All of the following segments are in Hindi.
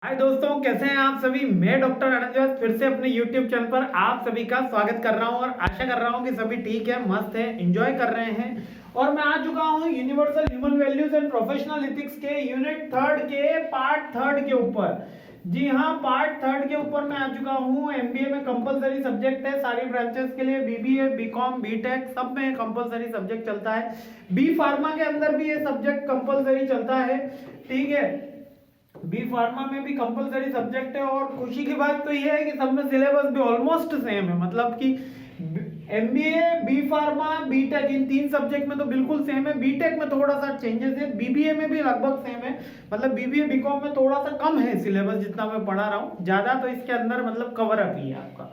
हाय दोस्तों, कैसे हैं आप सभी। मैं डॉक्टर अनंत फिर से अपने YouTube चैनल पर आप सभी का स्वागत कर रहा हूं और आशा कर रहा हूं कि सभी ठीक है, मस्त है, एंजॉय कर रहे हैं। और मैं आ चुका हूं universal human values and professional ethics के यूनिट थर्ड के पार्ट थर्ड के ऊपर। जी हाँ, पार्ट थर्ड के ऊपर मैं आ चुका हूँ। MBA में कंपलसरी सब्जेक्ट है सारी ब्रांचेस के लिए। BBA, BCom, BTech सब में कंपलसरी सब्जेक्ट चलता है। B फार्मा के अंदर भी ये सब्जेक्ट कंपलसरी चलता है, ठीक है। बी फार्मा में भी कंपलसरी सब्जेक्ट है और खुशी की बात तो यह है कि सब में सिलेबस भी ऑलमोस्ट सेम है। मतलब कि MBA, बी फार्मा, बीटेक इन तीन सब्जेक्ट में तो बिल्कुल सेम है। बीटेक में थोड़ा सा चेंजेस है, BBA में भी लगभग सेम है। मतलब BBA, BCom में थोड़ा सा कम है सिलेबस जितना मैं पढ़ा रहा हूँ, ज्यादा तो इसके अंदर मतलब कवर अप ही है आपका।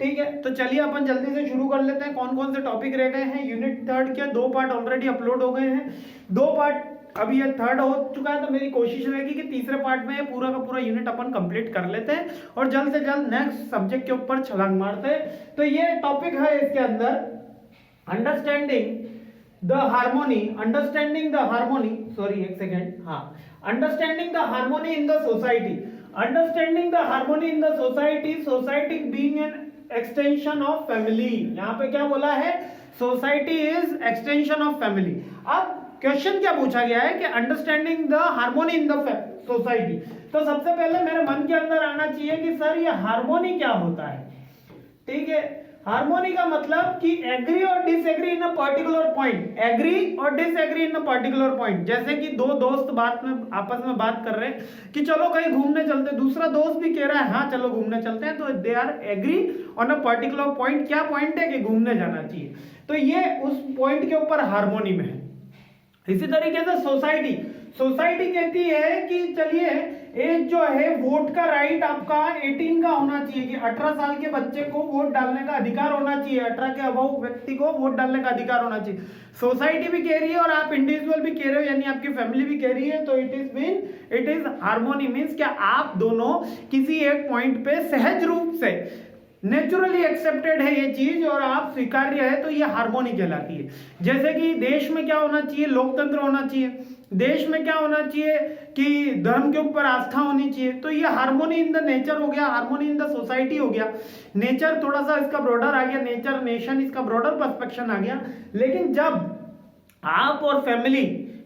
ठीक है, तो चलिए अपन जल्दी से शुरू कर लेते हैं। कौन कौन से टॉपिक रह गए हैं। यूनिट थर्ड के 2 पार्ट ऑलरेडी अपलोड हो गए हैं, 2 पार्ट अभी ये थर्ड हो चुका है। तो मेरी कोशिश रहेगी कि तीसरे पार्ट में पूरा का पूरा यूनिट अपन कंप्लीट कर लेते हैं और जल्द से जल्द नेक्स्ट सब्जेक्ट के ऊपर छलांग मारते हैं। तो ये टॉपिक है इसके अंदर understanding the harmony, understanding the harmony, sorry एक सेकेंड, हाँ, understanding the harmony in the society, understanding the harmony in the society, society being an extension of family. यहाँ पे क्या बोला है, society is extension of family. अब क्वेश्चन क्या पूछा गया है कि understanding the harmony in the society. तो सबसे पहले मेरे मन के अंदर आना चाहिए कि सर ये हार्मोनी क्या होता है। ठीक है, हार्मोनी का मतलब कि एग्री और disagree in a particular point, agree और disagree in a particular point. जैसे कि दो दोस्त बात में आपस में बात कर रहे हैं कि चलो कहीं घूमने चलते हैं, दूसरा दोस्त भी कह रहा है हाँ चलो घूमने चलते हैं, तो they are agree on a particular point. क्या पॉइंट है कि घूमने जाना चाहिए, तो ये उस पॉइंट के ऊपर हार्मोनी में है। इसी तरीके से सोसाइटी, सोसाइटी कहती है कि चलिए एज जो है वोट का राइट आपका 18 का होना चाहिए, कि 18 साल के बच्चे को वोट डालने का अधिकार होना चाहिए, 18 के अबव व्यक्ति को वोट डालने का अधिकार होना चाहिए। सोसाइटी भी कह रही है और आप इंडिविजुअल भी कह रहे हो, यानी आपकी फैमिली भी कह रही है। तो इट इज हार्मोनी मीन्स क्या आप दोनों किसी एक पॉइंट पे सहज रूप से नेचुरली एक्सेप्टेड है ये चीज और आप स्वीकार्य है, तो ये हार्मोनी कहलाती है। जैसे कि देश में क्या होना चाहिए, लोकतंत्र होना चाहिए। देश में क्या होना चाहिए कि धर्म के ऊपर आस्था होनी चाहिए। तो ये हार्मोनी इन द नेचर हो गया, हार्मोनी इन द सोसाइटी हो गया। नेचर थोड़ा सा इसका ब्रॉडर आ गया, नेचर नेशन इसका ब्रॉडर पर्सपेक्शन आ गया। लेकिन जब आप और फैमिली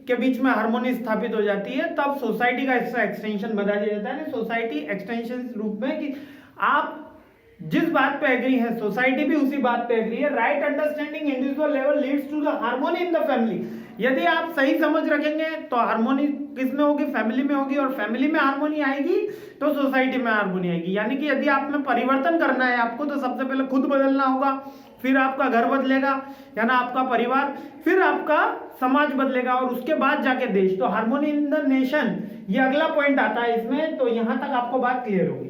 के बीच में हार्मोनी स्थापित हो जाती है तब सोसाइटी का इसका एक्सटेंशन बदल जाता है। सोसाइटी एक्सटेंशन रूप में कि आप जिस बात पे एग्री है सोसाइटी भी उसी बात पे एग्री है। Right understanding individual level leads to the harmony in the family. यदि आप सही समझ रखेंगे तो हार्मोनी किस में होगी, फैमिली में होगी, और फैमिली में हार्मोनी आएगी तो सोसाइटी में हार्मोनी आएगी। यानी कि यदि आप में परिवर्तन करना है आपको, तो सबसे पहले खुद बदलना होगा, फिर आपका घर बदलेगा यानी आपका परिवार, फिर आपका समाज बदलेगा और उसके बाद जाके देश। तो हार्मोनी इन द नेशन ये अगला पॉइंट आता है इसमें। तो यहां तक आपको बात क्लियर होगी।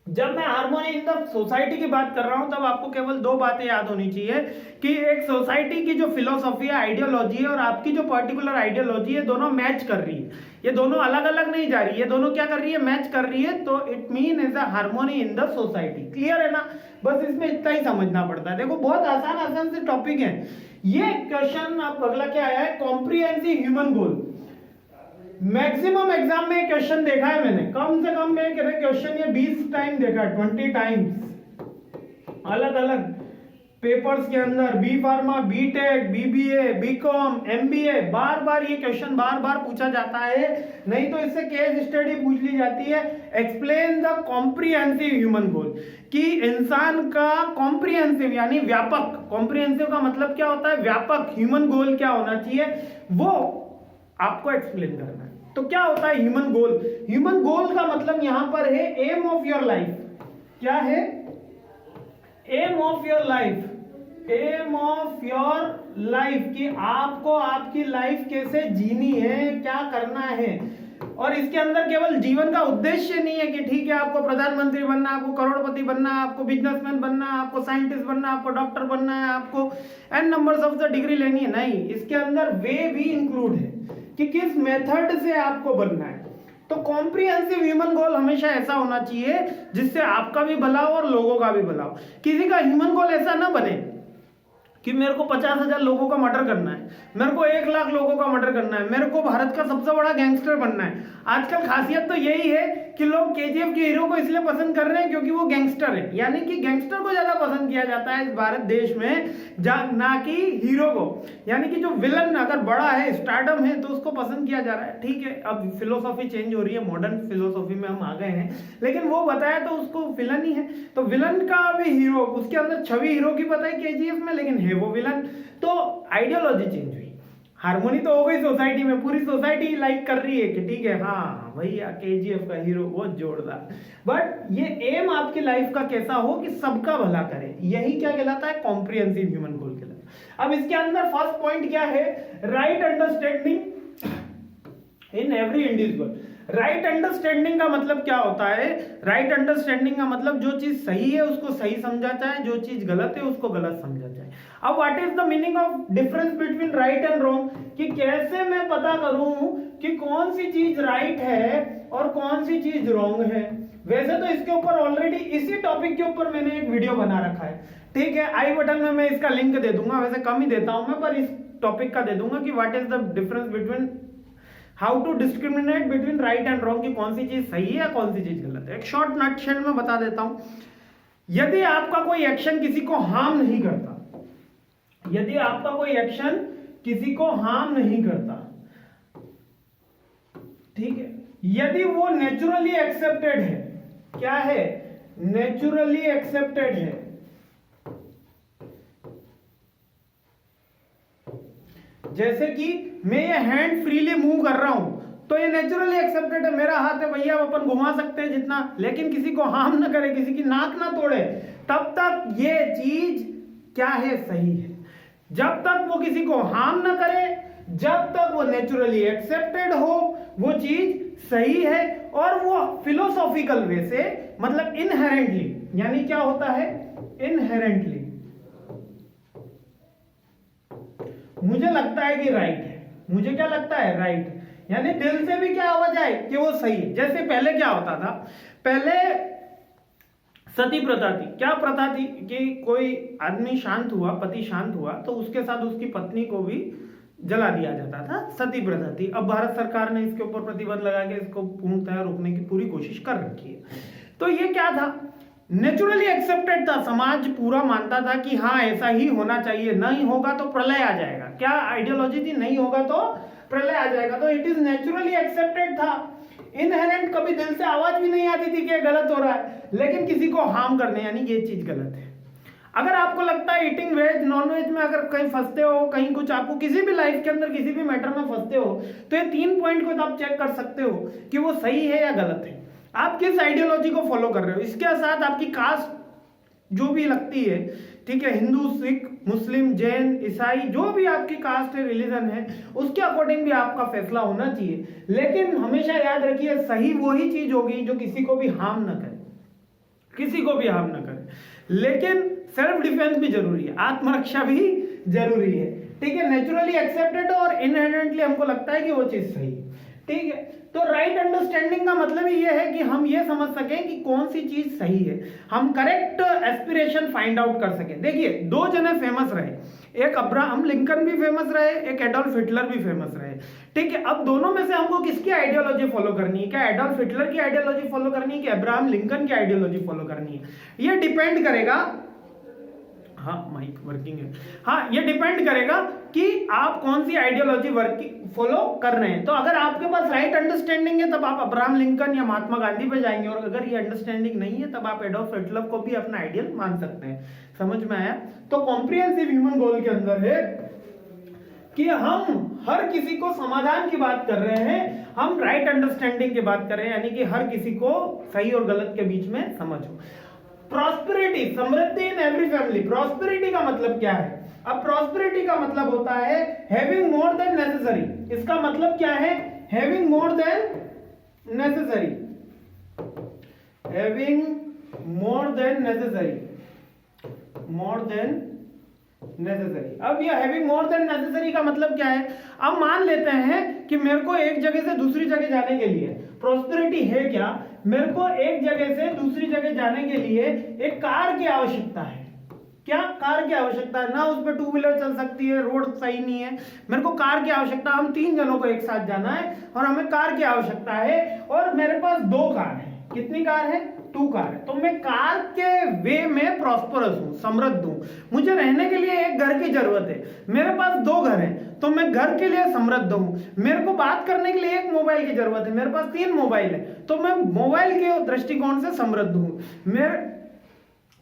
जब मैं हार्मोनी इन द सोसाइटी की बात कर रहा हूं तब आपको केवल 2 बातें याद होनी चाहिए कि एक सोसाइटी की जो फिलोसॉफी है, आइडियोलॉजी है, और आपकी जो पर्टिकुलर आइडियोलॉजी है, दोनों मैच कर रही है। ये दोनों अलग अलग नहीं जा रही है, दोनों क्या कर रही है, मैच कर रही है। तो it mean is a harmony in the society. Clear है ना, बस इसमें इतना ही समझना पड़ता है। देखो बहुत आसान आसान से टॉपिक है ये। क्वेश्चन अब अगला क्या आया है, कॉम्प्रिहेंसिव ह्यूमन गोल। मैक्सिमम एग्जाम में क्वेश्चन देखा है मैंने, कम से कम में क्वेश्चन ये 20 टाइम देखा है, 20 टाइम्स अलग अलग पेपर्स के अंदर। B pharma, BTech, BBA, BCom, MBA, बार बार ये क्वेश्चन बार बार पूछा जाता है। नहीं तो इससे केस स्टडी पूछ ली जाती है, एक्सप्लेन द कॉम्प्रिहेंसिव ह्यूमन गोल, कि इंसान का कॉम्प्रिहेंसिव यानी व्यापक, कॉम्प्रिहेंसिव का मतलब क्या होता है, व्यापक ह्यूमन गोल क्या होना चाहिए वो आपको एक्सप्लेन करना है। तो क्या होता है ह्यूमन गोल। ह्यूमन गोल का मतलब यहां पर है एम ऑफ योर लाइफ। क्या है, aim of your life, aim of your life, कि आपको आपकी लाइफ कैसे जीनी है, क्या करना है। और इसके अंदर केवल जीवन का उद्देश्य नहीं है कि ठीक है आपको प्रधानमंत्री बनना, आपको करोड़पति बनना, आपको बिजनेसमैन बनना, आपको साइंटिस्ट बनना, आपको डॉक्टर बनना है, आपको n numbers of the degree लेनी है। नहीं, इसके अंदर वे भी इंक्लूड है कि किस मेथड से आपको बनना है। तो कॉम्प्रिहेंसिव ह्यूमन गोल हमेशा ऐसा होना चाहिए जिससे आपका भी भला हो और लोगों का भी भला हो। किसी का ह्यूमन गोल ऐसा ना बने कि मेरे को 50,000 लोगों का मर्डर करना है, मेरे को 1 लाख लोगों का मर्डर करना है, मेरे को भारत का सबसे बड़ा गैंगस्टर बनना है। आजकल खासियत तो यही है कि लोग केजीएफ के हीरो को इसलिए पसंद कर रहे हैं क्योंकि वो गैंगस्टर है, यानी कि गैंगस्टर को ज्यादा पसंद किया जाता है इस भारत देश में, ना कि हीरो को। यानी कि जो विलन अगर बड़ा है, स्टारडम है, तो उसको पसंद किया जा रहा है। ठीक है, अब फिलोसॉफी चेंज हो रही है, मॉडर्न फिलोसॉफी में हम आ गए हैं, लेकिन वो बताया तो उसको विलन ही है, तो विलन का भी हीरो, उसके अंदर छवि हीरो की बताई केजीएफ में, लेकिन है वो विलन। तो आइडियोलॉजी चेंज हुई, हारमोनी तो हो गई सोसाइटी में, पूरी सोसाइटी लाइक कर रही है कि ठीक है, हाँ भैया केजीएफ का हीरो बहुत जोरदार। बट ये एम आपकी लाइफ का कैसा हो कि सबका भला करे, यही क्या कहलाता है, कॉम्प्रिहेंसिव ह्यूमन गोल कहलाता है। अब इसके अंदर फर्स्ट पॉइंट क्या है, right understanding in every individual. Right understanding का मतलब क्या होता है, राइट अंडरस्टैंडिंग का मतलब जो चीज सही है उसको सही समझा जाए, जो चीज गलत है उसको गलत समझा जाए। अब what is the meaning of difference between right and wrong, कि कैसे मैं पता करूं कि कौन सी चीज राइट है और कौन सी चीज रॉन्ग है। वैसे तो इसके ऊपर ऑलरेडी इसी टॉपिक के ऊपर मैंने एक वीडियो बना रखा है, ठीक है, आई बटन में मैं इसका लिंक दे दूंगा, वैसे कम ही देता हूं मैं, पर इस टॉपिक का दे दूंगा कि what is the difference between, how to discriminate between right and wrong, कि कौन सी चीज सही है या कौन सी चीज गलत है। एक शॉर्ट नटशेल में बता देता हूं, यदि आपका कोई एक्शन किसी को हार्म नहीं करता, यदि आपका कोई एक्शन किसी को हार्म नहीं करता, ठीक है, यदि वो नेचुरली एक्सेप्टेड है, क्या है, नेचुरली एक्सेप्टेड है, जैसे कि मैं ये हैंड फ्रीली मूव कर रहा हूं तो ये नेचुरली एक्सेप्टेड है, मेरा हाथ है भैया, अपन घुमा सकते हैं जितना, लेकिन किसी को हार्म ना करे, किसी की नाक ना तोड़े, तब तक ये चीज क्या है, सही है। जब तक वो किसी को हार्म ना करे, जब तक वो नेचुरली एक्सेप्टेड हो, वो चीज सही है। और वो फिलोसॉफिकल वे से, मतलब इनहेरेंटली, यानी क्या होता है, इनहेरेंटली मुझे लगता है कि राइट है, मुझे क्या लगता है, राइट, यानी दिल से भी क्या हो जाए कि वो सही है। जैसे पहले क्या होता था, पहले सती प्रथा थी। क्या प्रथा थी कि कोई आदमी शांत हुआ, पति शांत हुआ, तो उसके साथ उसकी पत्नी को भी जला दिया जाता था, सती प्रथा थी। अब भारत सरकार ने इसके ऊपर प्रतिबंध लगा के इसको पूर्णतः रोकने की पूरी कोशिश कर रखी है। तो ये क्या था, नेचुरली एक्सेप्टेड था, समाज पूरा मानता था कि हाँ ऐसा ही होना चाहिए, नहीं होगा तो प्रलय आ जाएगा। क्या आइडियोलॉजी थी, नहीं होगा तो प्रलय आ जाएगा, तो इट इज नेचुरली एक्सेप्टेड था। इनहेरेंट कभी दिल से आवाज भी नहीं आती थी कि गलत हो रहा है, लेकिन किसी को हार्म करने, यानी ये चीज गलत है। अगर आपको लगता है ईटिंग वेज नॉन वेज में अगर कहीं फंसते हो, कहीं कुछ आपको किसी भी लाइफ के अंदर किसी भी मैटर में फंसते हो, तो ये 3 पॉइंट को आप चेक कर सकते हो कि वो सही है या गलत है, आप किस आइडियोलॉजी को फॉलो कर रहे हो। इसके साथ आपकी कास्ट जो भी लगती है, ठीक है, हिंदू, सिख, मुस्लिम, जैन, ईसाई, जो भी आपकी कास्ट है, रिलीजन है, उसके अकॉर्डिंग भी आपका फैसला होना चाहिए। लेकिन हमेशा याद रखिए, सही वही चीज होगी जो किसी को भी हार्म ना करे, किसी को भी हार्म ना करे। लेकिन सेल्फ डिफेंस भी जरूरी है, आत्मरक्षा भी जरूरी है, ठीक है। नेचुरली एक्सेप्टेड और इनहेरेंटली हमको लगता है कि वो चीज सही है, ठीक है। तो राइट अंडरस्टैंडिंग का मतलब ही ये है कि हम ये समझ सकें कि कौन सी चीज सही है, हम करेक्ट एस्पिरेशन फाइंड आउट कर सकें। देखिए, 2 जने फेमस रहे, एक अब्राहम लिंकन भी फेमस रहे, एक एडोल्फ हिटलर भी फेमस रहे, ठीक है। अब दोनों में से हमको किसकी आइडियोलॉजी फॉलो करनी है, क्या एडोल्फ हिटलर की आइडियोलॉजी फॉलो करनी है कि अब्राहम लिंकन की आइडियोलॉजी फॉलो करनी है, ये डिपेंड करेगा। हाँ, माइक वर्किंग है। हाँ, ये डिपेंड करेगा कि आप कौन सी आइडियोलॉजी फॉलो कर रहे हैं। तो अगर आपके पास राइट अंडरस्टैंडिंग है तब आप अब्राहम लिंकन या महात्मा गांधी पे जाएंगे, और अगर ये अंडरस्टैंडिंग नहीं है तब आप एडोल्फ हिटलर को भी अपना आइडियल मान सकते हैं। समझ में आया? तो कॉम्प्रिहेंसिव ह्यूमन गोल के अंदर है कि हम हर किसी को समाधान की बात कर रहे हैं, हम राइट अंडरस्टैंडिंग की बात कर रहे हैं, यानी कि हर किसी को सही और गलत के बीच में समझ हो। Prosperity, Samriddhi in every family. Prosperity का मतलब क्या है? अब प्रॉस्पेरिटी का मतलब होता है हैविंग मोर देन नेसेसरी। इसका मतलब क्या है? Having more than necessary, having more than necessary, more than necessary. अब ये हैविंग मोर देन नेसेसरी का मतलब क्या है? अब मान लेते हैं कि मेरे को एक जगह से दूसरी जगह जाने के लिए प्रॉस्पेरिटी है क्या? मेरे को एक जगह से दूसरी जगह जाने के लिए एक कार की आवश्यकता है। क्या कार की आवश्यकता है? ना उस पर 2 व्हीलर चल सकती है, रोड सही नहीं है, मेरे को कार की आवश्यकता। हम 3 जनों को एक साथ जाना है और हमें कार की आवश्यकता है, और मेरे पास 2 कार है, कितनी कार है? 2 कार है। तो मैं कार के वे में प्रॉस्परस हूं, समृद्ध हूं। मुझे रहने के लिए एक घर की जरूरत है, मेरे पास 2 घर हैं, तो मैं घर के लिए समृद्ध हूं। मेरे को बात करने के लिए एक मोबाइल की जरूरत है, मेरे पास 3 मोबाइल है, तो मैं मोबाइल के दृष्टिकोण से समृद्ध हूं। मेरे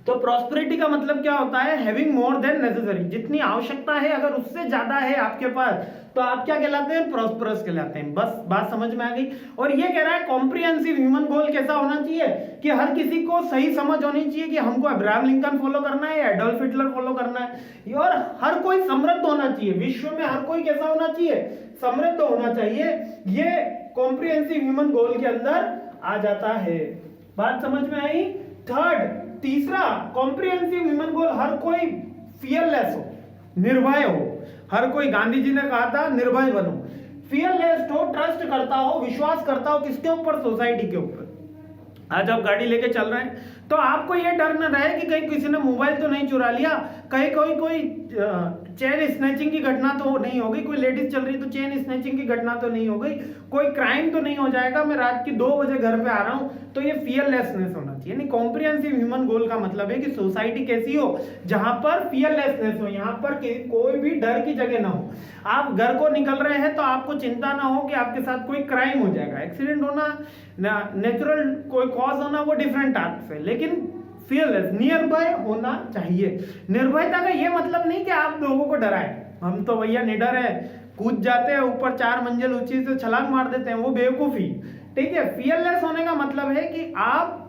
तो प्रॉस्पेरिटी का मतलब क्या होता है? हैविंग मोर देन नेसेसरी, जितनी आवश्यकता है अगर उससे ज्यादा है आपके पास तो आप क्या कहलाते हैं? प्रॉस्परस कहलाते हैं। बस बात समझ में आ गई। और ये कह रहा है कॉम्प्रिहेंसिव ह्यूमन गोल कैसा होना चाहिए कि हर किसी को सही समझ होनी चाहिए कि हमको अब्राहम लिंकन फॉलो करना है या एडोल्फ हिटलर फॉलो करना है, और हर कोई समृद्ध होना चाहिए। विश्व में हर कोई कैसा होना चाहिए? समृद्ध होना चाहिए। ये कॉम्प्रिहेंसिव ह्यूमन गोल के अंदर आ जाता है। बात समझ में आई? तीसरा कॉम्प्रिहेंसिव ह्यूमन गोल, हर कोई फियरलेस हो, निर्भय हो। हर कोई, गांधी जी ने कहा था निर्भय बनो, फियरलेस हो, ट्रस्ट करता हो, विश्वास करता हो किसके ऊपर? सोसाइटी के ऊपर। आज आप गाड़ी लेके चल रहे हैं तो आपको यह डर न रहे कि कहीं किसी ने मोबाइल तो नहीं चुरा लिया, कहीं कोई चेन स्नैचिंग की घटना तो नहीं होगी, कोई लेडीज चल रही तो चेन स्नैचिंग की घटना तो नहीं हो गई, कोई क्राइम तो नहीं हो जाएगा, मैं रात की 2 बजे घर पे आ रहा हूं। तो ये फियरलेसनेस होना चाहिए। यानी कॉम्प्रिहेंसिव ह्यूमन गोल का मतलब है कि सोसाइटी कैसी हो जहां पर फियरलेसनेस हो, यहां पर कोई भी डर की जगह ना हो। आप घर को निकल रहे हैं तो आपको चिंता ना हो कि आपके साथ कोई क्राइम हो जाएगा। एक्सीडेंट होना, नेचुरल कोई कॉज होना, वो डिफरेंट टास्क है, लेकिन फियरलेस, निर्भय होना चाहिए। निर्भयता का ये मतलब नहीं कि आप लोगों को डराएं, हम तो भैया निडर है, कूद जाते हैं ऊपर 4 मंजिल ऊंची से छलांग मार देते हैं, वो बेवकूफी। ठीक है, फियरलेस होने का मतलब है कि आप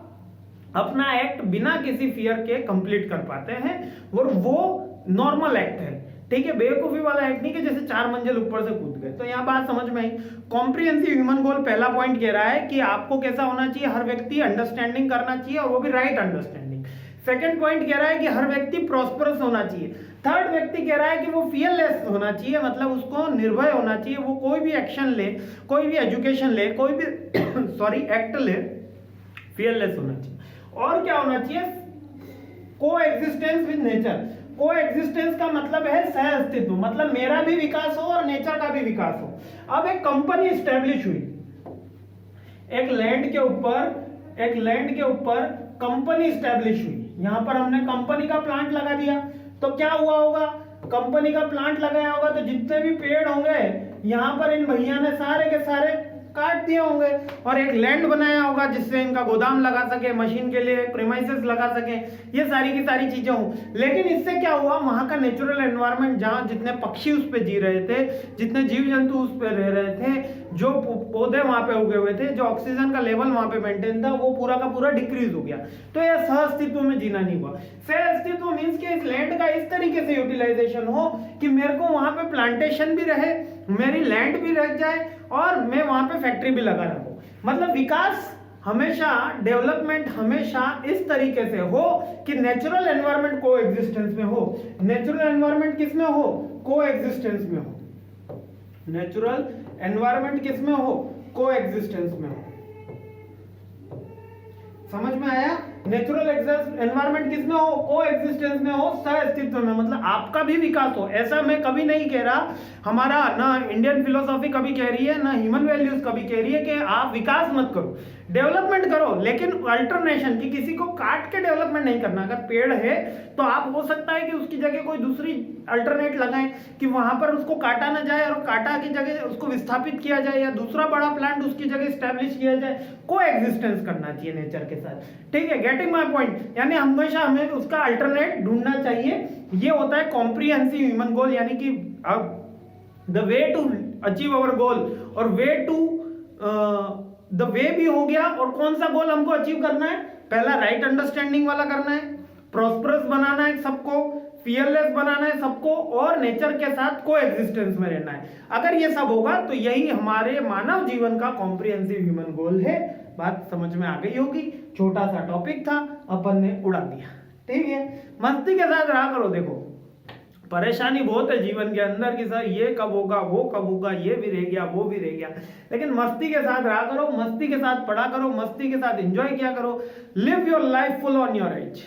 अपना एक्ट बिना किसी फियर के कंप्लीट कर पाते हैं, और वो नॉर्मल एक्ट है। ठीक है, बेवकूफी वाला एक्ट नहीं कि जैसे 4 मंजिल ऊपर से कूद गए। तो यहाँ बात समझ में आई। कॉम्प्रिहेंसिव ह्यूमन गोल पहला पॉइंट कह रहा है कि आपको कैसा होना चाहिए? हर व्यक्ति अंडरस्टैंडिंग करना चाहिए, और वो भी राइट अंडरस्टैंडिंग। सेकंड पॉइंट कह रहा है कि हर व्यक्ति प्रॉस्परस होना चाहिए। थर्ड व्यक्ति कह रहा है कि वो फियरलेस होना चाहिए, मतलब उसको निर्भय होना चाहिए, वो कोई भी एक्शन ले, कोई भी एजुकेशन ले, कोई भी सॉरी एक्ट ले, फियरलेस होना चाहिए। और क्या होना चाहिए? को एग्जिस्टेंस विद नेचर। को एग्जिस्टेंस का मतलब है सह अस्तित्व, मतलब मेरा भी विकास हो और नेचर का भी विकास हो। अब एक कंपनी स्टैब्लिश हुई, एक लैंड के ऊपर कंपनी स्टैब्लिश हुई। यहां पर हमने कंपनी का प्लांट लगा दिया, तो क्या हुआ होगा? कंपनी का प्लांट लगाया होगा तो जितने भी पेड़ होंगे यहां पर इन भैया ने सारे के सारे काट दिए होंगे, और एक लैंड बनाया होगा जिससे इनका गोदाम लगा सके, मशीन के लिए प्रीमाइसेस लगा सके, ये सारी की सारी चीजें हों। लेकिन इससे क्या हुआ? वहां का नेचुरल एनवायरनमेंट, जहां जितने पक्षी उस पे जी रहे थे, जितने जीव जंतु उस पे रह रहे थे, जो पौधे वहां पे उगे हुए थे, जो ऑक्सीजन का लेवल वहां पे मेंटेन था, वो पूरा का पूरा डिक्रीज हो गया। तो यह सह अस्तित्व में जीना नहीं हुआ। सह अस्तित्व मीन्स कि इस लैंड का इस तरीके से यूटिलाइजेशन हो कि मेरे को वहां पे प्लांटेशन भी रहे, मेरी लैंड भी रह जाए, और मैं वहां पे फैक्ट्री भी लगा रखूं। मतलब विकास हमेशा, डेवलपमेंट हमेशा इस तरीके से हो कि नेचुरल एनवायरनमेंट को एग्जिस्टेंस में हो। नेचुरल एनवायरनमेंट किस में हो? को एग्जिस्टेंस में हो। नेचुरल एनवायरनमेंट किस में हो? को एग्जिस्टेंस में हो। समझ में आया? नेचुरल एनवायरनमेंट किस में हो? को एग्जिस्टेंस में हो, सह अस्तित्व में, मतलब आपका भी विकास हो। ऐसा मैं कभी नहीं कह रहा, हमारा ना इंडियन फिलोसॉफी कभी कह रही है, ना ह्यूमन वैल्यूज कभी कह रही है कि आप विकास मत करो, डेवलपमेंट करो, लेकिन अल्टरनेशन, कि किसी को काट के डेवलपमेंट नहीं करना। अगर पेड़ है तो आप हो सकता है कि उसकी जगह कोई दूसरी अल्टरनेट लगाएं कि वहां पर उसको काटा ना जाए, और काटा की जगह उसको विस्थापित किया जाए, या दूसरा बड़ा प्लांट उसकी जगह स्टैब्लिश किया जाए। को एग्जिस्टेंस करना चाहिए नेचर के साथ। ठीक है, गेटिंग माय पॉइंट? यानी हमेशा हमें उसका अल्टरनेट ढूंढना चाहिए। ये होता है कॉम्प्रिहेंसिव ह्यूमन गोल, यानी कि the way to achieve our गोल, और वे टू द वे भी हो गया। और कौन सा गोल हमको अचीव करना है? पहला राइट अंडरस्टैंडिंग वाला करना है, प्रॉस्परस बनाना है सबको, फियरलेस बनाना है सबको, और नेचर के साथ को एग्जिस्टेंस में रहना है। अगर ये सब होगा तो यही हमारे मानव जीवन का कॉम्प्रिहेंसिव ह्यूमन गोल है। बात समझ में आ गई होगी। छोटा सा टॉपिक था, अपन ने उड़ा दिया। ठीक है, मस्ती के साथ रहा करो। देखो परेशानी बहुत है जीवन के अंदर कि सर ये कब होगा, वो कब होगा, ये भी रह गया, वो भी रह गया, लेकिन मस्ती के साथ रहा करो, मस्ती के साथ पढ़ा करो, मस्ती के साथ एंजॉय किया करो। Live your life full on your age.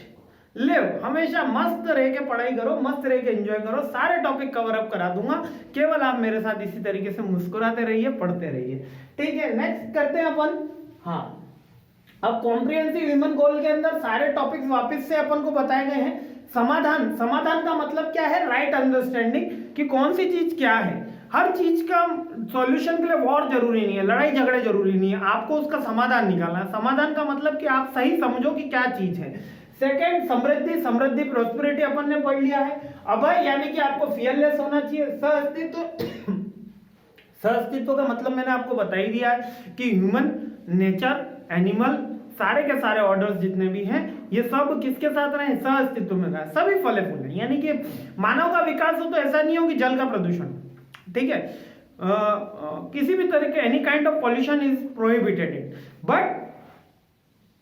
Live, हमेशा मस्त रह के पढ़ाई करो, मस्त रह के एंजॉय करो। सारे टॉपिक कवर अप करा दूंगा, केवल आप मेरे साथ इसी तरीके से मुस्कुराते रहिए, पढ़ते रहिए। ठीक है, नेक्स्ट करते हैं अपन। हाँ, अब कॉम्प्रिहेंसिव ह्यूमन गोल के अंदर सारे टॉपिक्स वापस से अपन को बताए गए हैं। समाधान, समाधान का मतलब क्या है? राइट अंडरस्टैंडिंग, कि कौन सी चीज क्या है। हर चीज का सॉल्यूशन के लिए वॉर जरूरी नहीं है, लड़ाई झगड़े जरूरी नहीं है, आपको उसका समाधान निकालना है। समाधान का मतलब कि आप सही समझो कि क्या चीज है। सेकेंड, समृद्धि, समृद्धि प्रोस्पेरिटी अपन ने पढ़ लिया है। अभय यानी कि आपको फियरलेस होना चाहिए। सहअस्तित्व, सहअस्तित्व का मतलब मैंने आपको बता ही दिया है कि ह्यूमन, नेचर, एनिमल, सारे के सारे ऑर्डर्स जितने भी हैं ये सब किसके साथ रहे? सहअस्तित्व में रहे, सभी फले फूले। यानी कि मानव का विकास हो तो ऐसा नहीं हो कि जल का प्रदूषण, ठीक है, किसी भी तरह के any kind of pollution is prohibited, but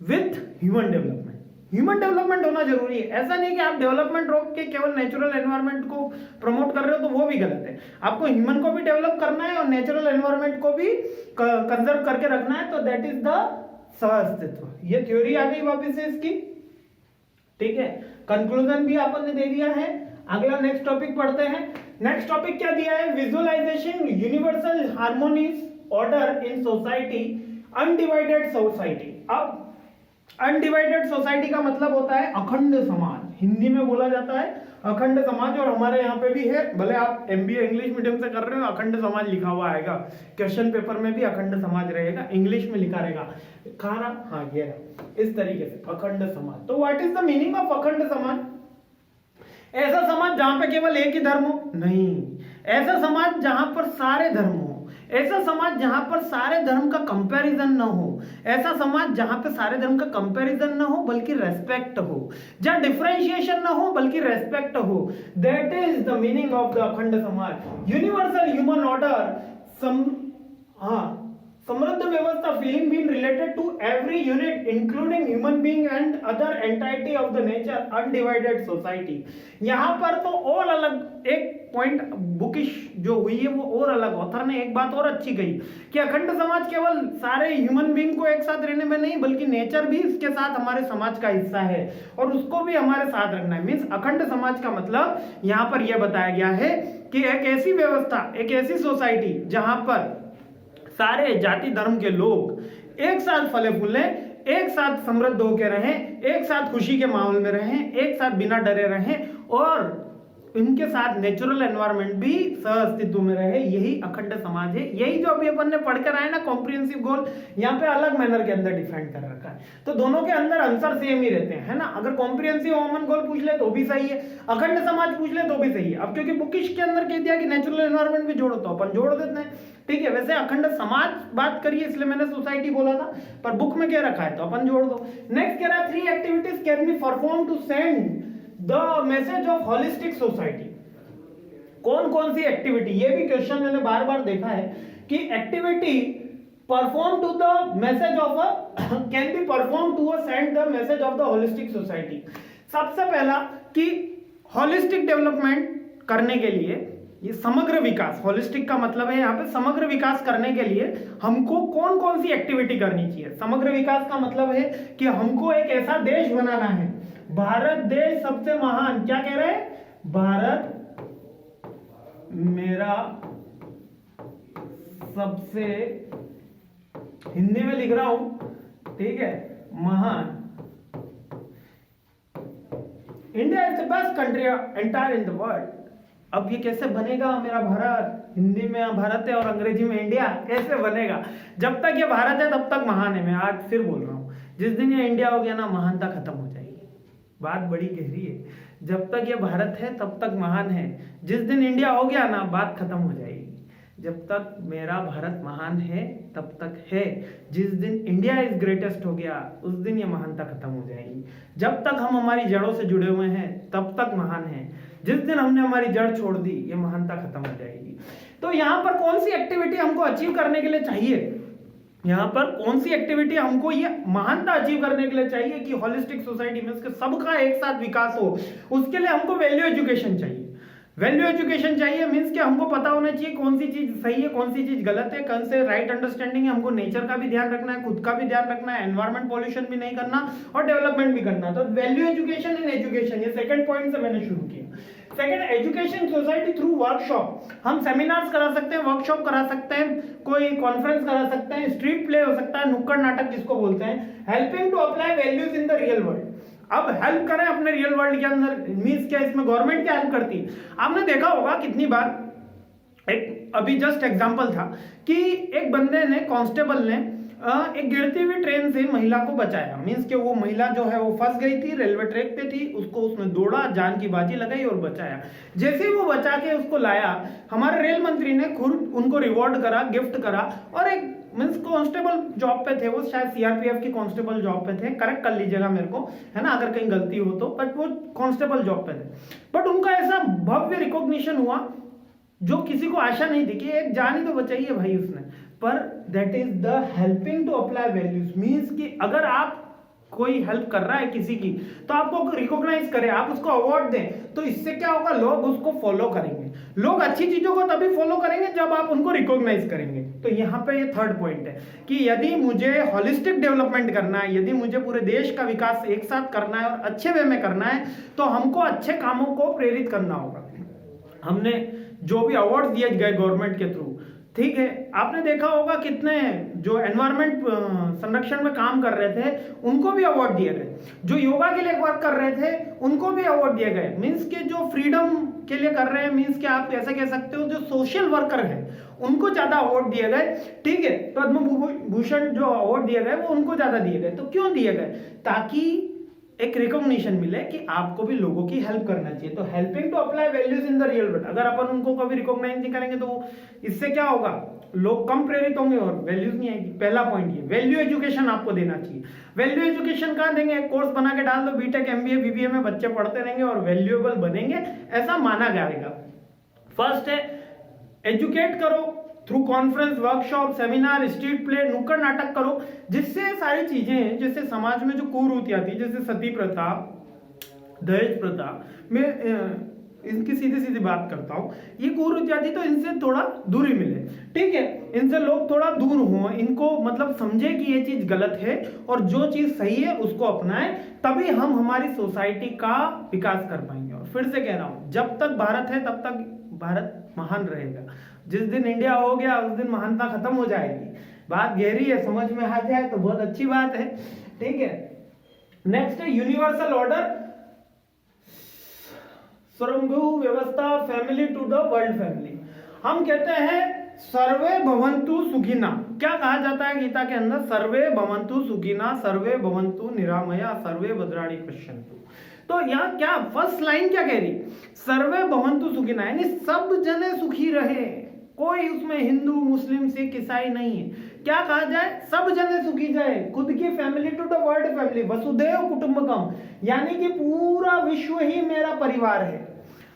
with human development. Human development होना जरूरी है। ऐसा नहीं कि आप डेवलपमेंट रोक के केवल नेचुरल एनवायरनमेंट को प्रमोट कर रहे हो तो वो भी गलत है। आपको ह्यूमन को भी डेवलप करना है और नेचुरल एनवायरनमेंट को भी कंजर्व करके रखना है, तो दैट इज द सहअस्तित्व। ये थ्योरी आ गई वापस से इसकी, ठीक है। कंक्लूजन भी आपन ने दे दिया है। अगला नेक्स्ट टॉपिक पढ़ते हैं। नेक्स्ट टॉपिक क्या दिया है? Visualisation universal harmonious order in society, undivided society. अब अनडिवाइडेड सोसाइटी का मतलब होता है अखंड समाज, हिंदी में बोला जाता है अखंड समाज, और हमारे यहाँ पे भी है। भले आप एमबीए इंग्लिश मीडियम से कर रहे हो, अखंड समाज लिखा हुआ आएगा, क्वेश्चन पेपर में भी अखंड समाज रहेगा, इंग्लिश में लिखा रहेगा। खाना, हाँ ये इस तरीके से अखंड समाज। तो what is the meaning of अखंड समाज? ऐसा समाज जहां पे केवल एक ही धर्म हो? नहीं। ऐसा समाज जहां पर सारे धर्म हो। ऐसा समाज जहां पर सारे धर्म का कंपैरिजन न हो। ऐसा समाज जहां पे सारे धर्म का कंपैरिजन न हो बल्कि रेस्पेक्ट हो, जहां डिफरेंशिएशन न हो बल्कि रेस्पेक्ट हो। That is the meaning of the अखंड समाज। यूनिवर्सल ह्यूमन ऑर्डर, समृद्ध व्यवस्था, feeling being related to every unit including human being and other entity of the nature, undivided society. यहां पर तो और अलग एक पॉइंट बुकिश जो हुई है वो और अलग, ऑथर ने एक बात और अच्छी कही कि अखंड समाज केवल सारे ह्यूमन बीइंग को एक साथ रहने में नहीं बल्कि नेचर भी इसके साथ हमारे समाज का हिस्सा है और उसको भी हमारे साथ रखना है। मींस अखंड समाज का मतलब यहां पर यह बताया गया है कि एक ऐसी व्यवस्था, एक ऐसी सोसाइटी जहां पर सारे जाति धर्म के लोग एक साथ फले फूले, एक साथ समृद्ध होकर रहें, एक साथ खुशी के माहौल में रहें, एक साथ बिना डरे रहें और इनके साथ नेचुरल एनवायरनमेंट भी सह अस्तित्व में रहे। यही अखंड समाज है। यही जो अभी अपन ने पढ़कर आए ना कॉम्प्रिहेंसिव गोल, यहाँ पे अलग मैनर के अंदर डिफाइन कर रखा है, तो दोनों के अंदर आंसर सेम ही रहते हैं, है ना। अगर कॉम्प्रिहेंसिव ह्यूमन गोल पूछ ले तो भी सही है, अखंड समाज पूछ ले तो भी सही है। अब क्योंकि बुकिश के अंदर कह दिया कि नेचुरल एनवायरनमेंट भी जोड़ो तो अपन जोड़ देते हैं, ठीक है। वैसे अखंड समाज बात करिए इसलिए मैंने सोसाइटी बोला था, पर बुक में क्या रखा है तो अपन जोड़ दो। नेक्स्ट कह रहा है 3 activities can be perform to send the message of holistic society. कौन कौन सी एक्टिविटी, ये भी क्वेश्चन मैंने बार बार देखा है कि activity perform to the message of can be perform to send the message of the holistic society. सबसे पहला कि होलिस्टिक डेवलपमेंट करने के लिए, ये समग्र विकास, होलिस्टिक का मतलब है यहाँ पे समग्र विकास करने के लिए हमको कौन कौन सी एक्टिविटी करनी चाहिए। समग्र विकास का मतलब है कि हमको एक ऐसा देश बनाना है, भारत देश सबसे महान, क्या कह रहे हैं, भारत मेरा सबसे, हिंदी में लिख रहा हूं, ठीक है, महान, India is the best country entire in the world. अब ये कैसे बनेगा मेरा भारत, हिंदी में भारत है और अंग्रेजी में इंडिया, कैसे बनेगा? जब तक ये भारत है तब तक महान है। मैं आज फिर बोल रहा हूं, जिस दिन ये इंडिया हो गया ना, महानता खत्म हो जाएगी। बात बड़ी गहरी है। जब तक ये भारत है तब तक महान है, जिस दिन इंडिया हो गया ना बात खत्म हो जाएगी। जब तक मेरा भारत महान है तब तक है, जिस दिन इंडिया इज ग्रेटेस्ट हो गया उस दिन ये महानता खत्म हो जाएगी। जब तक हम हमारी जड़ों से जुड़े हुए हैं तब तक महान है, जिस दिन हमने हमारी जड़ छोड़ दी ये महानता खत्म हो जाएगी। तो यहाँ पर कौन सी एक्टिविटी हमको अचीव करने के लिए चाहिए, यहाँ पर कौन सी एक्टिविटी हमको ये महानता अचीव करने के लिए चाहिए कि होलिस्टिक सोसाइटी में उसके सबका एक साथ विकास हो, उसके लिए हमको वैल्यू एजुकेशन चाहिए। वैल्यू एजुकेशन चाहिए मींस कि हमको पता होना चाहिए कौन सी चीज सही है, कौन सी चीज गलत है, कौन से राइट अंडरस्टैंडिंग है। हमको नेचर का भी ध्यान रखना है, खुद का भी ध्यान रखना है, एनवायरमेंट पॉल्यूशन भी नहीं करना और डेवलपमेंट भी करना। तो वैल्यू एजुकेशन इन एजुकेशन, ये सेकंड पॉइंट से मैंने शुरू किया। Second, education society through workshop. हम सेमिनार्स करा सकते हैं, वर्कशॉप करा सकते हैं, कोई कॉन्फ्रेंस करा सकते हैं, स्ट्रीट प्ले हो सकता है, नुक्कड़ नाटक जिसको बोलते हैं, helping to apply values in the real world. अब हेल्प करें अपने रियल वर्ल्ड के अंदर, मीन्स क्या, इसमें गवर्नमेंट क्या हेल्प करती है? आपने देखा होगा कितनी बार, एक अभी जस्ट एग्जांपल था कि एक बंदे ने, कांस्टेबल ने एक गिरती हुई ट्रेन से महिला को बचाया। मीन्स कि वो महिला जो है वो फंस गई थी, रेलवे ट्रैक पे थी, उसको उसमें दौड़ा, जान की बाजी लगाई और बचाया। जैसे ही वो बचा के उसको लाया, हमारे रेल मंत्री ने खुद उनको रिवॉर्ड करा, गिफ्ट करा, और एक मीन्स कांस्टेबल जॉब पे थे वो, शायद सीआरपीएफ की कांस्टेबल जॉब पे थे, करेक्ट कर लीजिएगा मेरे को, है ना, अगर कहीं गलती हो तो, बट वो कांस्टेबल जॉब पे थे। बट उनका ऐसा भव्य रिकॉग्निशन हुआ जो किसी को आशा नहीं थी कि एक जान ही तो बचाई है भाई उसने। पर that is the helping to apply values, means कि अगर आप कोई हेल्प कर रहा है किसी की, तो आपको रिकॉग्नाइज करें, आप उसको अवार्ड दें, तो इससे क्या होगा, लोग उसको फॉलो करेंगे। लोग अच्छी चीजों को तभी फॉलो करेंगे जब आप उनको रिकॉग्नाइज करेंगे। तो यहाँ पे ये थर्ड पॉइंट है कि यदि मुझे होलिस्टिक डेवलपमेंट करना है, यदि मुझे पूरे देश का विकास एक साथ करना है और अच्छे वे में करना है, तो हमको अच्छे कामों को प्रेरित करना होगा। हमने जो भी अवार्ड दिए गए गवर्नमेंट के थ्रू, ठीक है, आपने देखा होगा कितने जो एनवायरमेंट संरक्षण में काम कर रहे थे उनको भी अवार्ड दिए गए, जो योगा के लिए वर्क कर रहे थे उनको भी अवार्ड दिए गए, मीन्स के जो फ्रीडम के लिए कर रहे हैं, मीन्स के आप ऐसा कह सकते हो जो सोशल वर्कर है उनको ज्यादा अवार्ड दिए गए। ठीक है, पद्म भूषण जो अवार्ड दिए गए वो उनको ज्यादा दिए गए। तो क्यों दिए गए? ताकि एक रिकॉग्निशन मिले कि आपको भी लोगों की हेल्प करना चाहिए। तो helping to apply values in the real world, अगर अपन उनको कभी रिकॉग्नाइज नहीं करेंगे तो इससे क्या होगा, लोग कम प्रेरित होंगे और वैल्यूज नहीं आएगी। पहला पॉइंट ये, वैल्यू एजुकेशन आपको देना चाहिए। वैल्यू एजुकेशन कहाँ देंगे? एक कोर्स बना के डाल दो, बीटेक एमबीए बीबीए में बच्चे पढ़ते रहेंगे और वैल्यूएबल बनेंगे, ऐसा माना जाएगा। फर्स्ट है एजुकेट करो through conference, workshop, seminar, street play, नुक्कड़ नाटक करो, जिससे सारी चीजें, जैसे समाज में जो कुरीतियां थी, जैसे सती प्रथा, दहेज प्रथा, मैं इनकी सीधी सीधी बात करता हूँ, ये कुरीतियां थी तो इनसे थोड़ा दूरी मिले। ठीक है, इनसे लोग थोड़ा दूर हों, इनको मतलब समझे कि ये चीज गलत है और जो चीज सही है उसको अपनाएं, तभी हम हमारी सोसाइटी का विकास कर पाएंगे। और फिर से कह रहा हूं, जब तक भारत है तब तक भारत महान रहेगा। जिस दिन इंडिया हो गया उस दिन महानता खत्म हो जाएगी। बात गहरी है, समझ में आ जाए तो बहुत अच्छी बात है। ठीक है, नेक्स्ट है यूनिवर्सल ऑर्डर, स्वयंभू व्यवस्था, family to the world family. हम कहते हैं सर्वे भवन्तु सुखिना। क्या कहा जाता है गीता के अंदर? सर्वे भवन्तु सुखिना, सर्वे भवन्तु निरामया, सर्वे भद्राणि पश्यन्तु। तो यहाँ क्या फर्स्ट लाइन क्या कह रही? सर्वे भवन्तु सुखिना, यानी सब जने सुखी रहे, कोई उसमें हिंदू मुस्लिम सिख ईसाई नहीं है। क्या कहा जाए? सब जने सुखी जाए, खुद की family to the world family, वसुधैव कुटुंबकम, यानी कि पूरा विश्व ही मेरा परिवार है।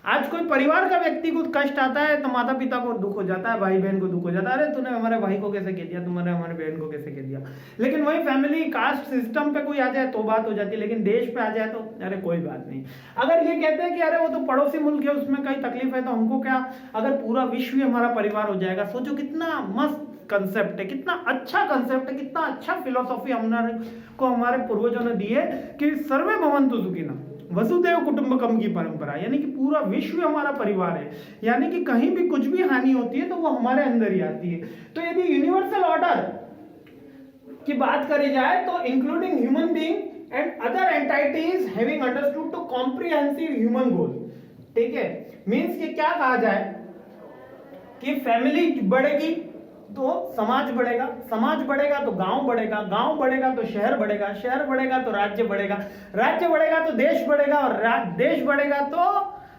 आज कोई परिवार का व्यक्ति को कष्ट आता है तो माता पिता को दुख हो जाता है, भाई बहन को दुख हो जाता है, अरे तूने हमारे भाई को कैसे कह दिया, तुमने हमारे बहन को कैसे कह दिया। लेकिन वही फैमिली कास्ट सिस्टम पे कोई आ जाए तो बात हो जाती है, लेकिन देश पे आ जाए तो अरे कोई बात नहीं। अगर ये कहते हैं कि अरे वो तो पड़ोसी मुल्क है उसमें कई तकलीफ है तो हमको क्या, अगर पूरा विश्व ही हमारा परिवार हो जाएगा, सोचो कितना मस्त कंसेप्ट है, कितना अच्छा कंसेप्ट है, कितना अच्छा फिलोसॉफी हमारे पूर्वजों ने दी है कि सर्वे भवन्तु सुखिनः, वसुधैव कुटुंबकम की परंपरा, यानी कि पूरा विश्व हमारा परिवार है, यानी कि कहीं भी कुछ भी हानि होती है तो वो हमारे अंदर ही आती है। तो यदि यूनिवर्सल ऑर्डर की बात करी जाए तो including human being and other entities having understood to comprehensive human goal. ठीक है, मीन्स कि क्या कहा जाए कि फैमिली बढ़ेगी तो समाज बढ़ेगा, समाज बढ़ेगा तो गांव बढ़ेगा, गांव बढ़ेगा तो शहर बढ़ेगा, शहर बढ़ेगा तो राज्य बढ़ेगा, राज्य बढ़ेगा तो देश बढ़ेगा, और देश बढ़ेगा तो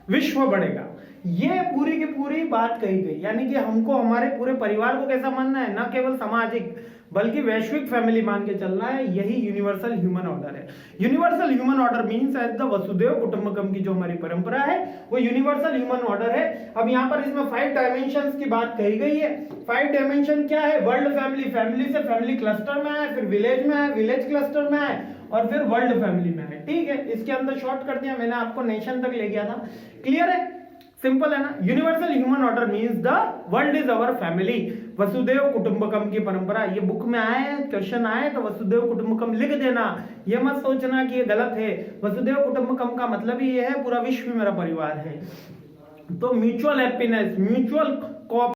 विश्व बढ़ेगा। ये पूरी की पूरी बात कही गई, यानी कि हमको हमारे पूरे परिवार को कैसा मानना है, न केवल सामाजिक बल्कि वैश्विक फैमिली मान के चलना है। यही यूनिवर्सल ह्यूमन ऑर्डर है। Universal human order means as the वसुधैव कुटुंबकम की जो हमारी परंपरा है वो यूनिवर्सल ह्यूमन ऑर्डर है। अब यहाँ पर इसमें 5 डायमेंशंस की बात कही गई है। 5 डायमेंशन क्या है? वर्ल्ड फैमिली, फैमिली से फैमिली क्लस्टर में है, फिर विलेज में है, विलेज क्लस्टर में है, और फिर वर्ल्ड फैमिली में है। ठीक है, इसके अंदर शॉर्ट कर दिया मैंने, आपको नेशन तक ले गया था। क्लियर है? सिंपल है ना? Universal human order means the world is our family, वसुधैव कुटुंबकम की परंपरा। ये बुक में आए, क्वेश्चन आए तो वसुधैव कुटुंबकम लिख देना, ये मत सोचना कि ये गलत है। वसुधैव कुटुंबकम का मतलब ही ये है पूरा विश्व मेरा परिवार है। तो म्यूचुअल हैप्पीनेस, म्यूचुअल